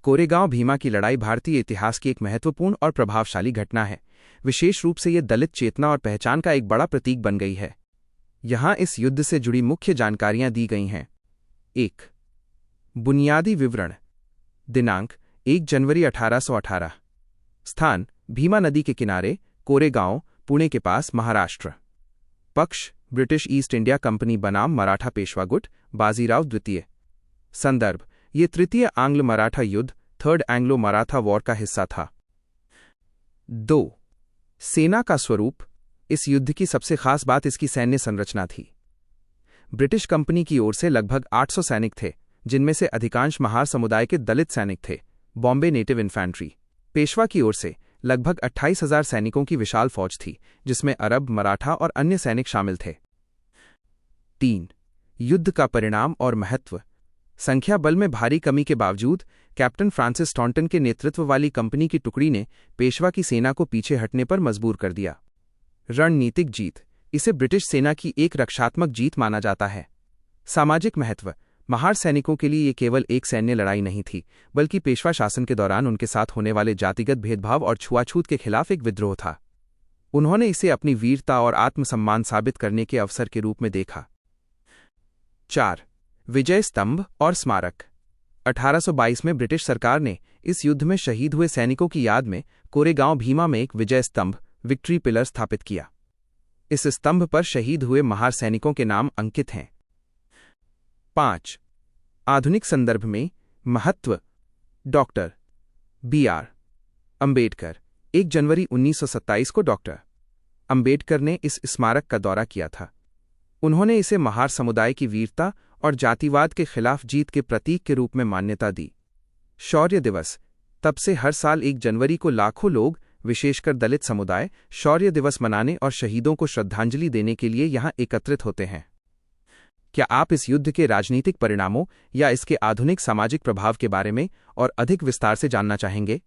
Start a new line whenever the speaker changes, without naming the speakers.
कोरेगांव भीमा की लड़ाई भारतीय इतिहास की एक महत्वपूर्ण और प्रभावशाली घटना है। विशेष रूप से यह दलित चेतना और पहचान का एक बड़ा प्रतीक बन गई है। यहाँ इस युद्ध से जुड़ी मुख्य जानकारियां दी गई हैं। 1. बुनियादी विवरण। दिनांक 1 जनवरी 1818। स्थान भीमा नदी के किनारे, कोरेगांव, पुणे के पास, महाराष्ट्र। पक्ष ब्रिटिश ईस्ट इंडिया कंपनी बनाम मराठा पेशवा गुट, बाजीराव द्वितीय। संदर्भ ये तृतीय आंग्ल मराठा युद्ध, थर्ड एंग्लो मराठा वॉर का हिस्सा था। 2. सेना का स्वरूप। इस युद्ध की सबसे खास बात इसकी सैन्य संरचना थी। ब्रिटिश कंपनी की ओर से लगभग 800 सैनिक थे, जिनमें से अधिकांश महार समुदाय के दलित सैनिक थे, बॉम्बे नेटिव इन्फैंट्री। पेशवा की ओर से लगभग 28,000 सैनिकों की विशाल फौज थी, जिसमें अरब, मराठा और अन्य सैनिक शामिल थे। 3. युद्ध का परिणाम और महत्व। संख्या बल में भारी कमी के बावजूद कैप्टन फ्रांसिस टॉन्टन के नेतृत्व वाली कंपनी की टुकड़ी ने पेशवा की सेना को पीछे हटने पर मजबूर कर दिया। रणनीतिक जीत। इसे ब्रिटिश सेना की एक रक्षात्मक जीत माना जाता है। सामाजिक महत्व। महार सैनिकों के लिए ये केवल एक सैन्य लड़ाई नहीं थी, बल्कि पेशवा शासन के दौरान उनके साथ होने वाले जातिगत भेदभाव और छुआछूत के खिलाफ एक विद्रोह था। उन्होंने इसे अपनी वीरता और आत्मसम्मान साबित करने के अवसर के रूप में देखा। 4. विजय स्तंभ और स्मारक। 1822 में ब्रिटिश सरकार ने इस युद्ध में शहीद हुए सैनिकों की याद में कोरेगांव भीमा में एक विजय स्तंभ, विक्ट्री पिलर, स्थापित किया। इस स्तंभ पर शहीद हुए महार सैनिकों के नाम अंकित हैं। 5. आधुनिक संदर्भ में महत्व। Doctor B.R. अंबेडकर। 1 जनवरी 1927 को डॉक्टर अंबेडकर ने इस स्मारक का दौरा किया था। उन्होंने इसे महार समुदाय की वीरता और जातिवाद के खिलाफ जीत के प्रतीक के रूप में मान्यता दी। शौर्य दिवस। तब से हर साल 1 जनवरी को लाखों लोग, विशेषकर दलित समुदाय, शौर्य दिवस मनाने और शहीदों को श्रद्धांजलि देने के लिए यहां एकत्रित होते हैं। क्या आप इस युद्ध के राजनीतिक परिणामों या इसके आधुनिक सामाजिक प्रभाव के बारे में और अधिक विस्तार से जानना चाहेंगे?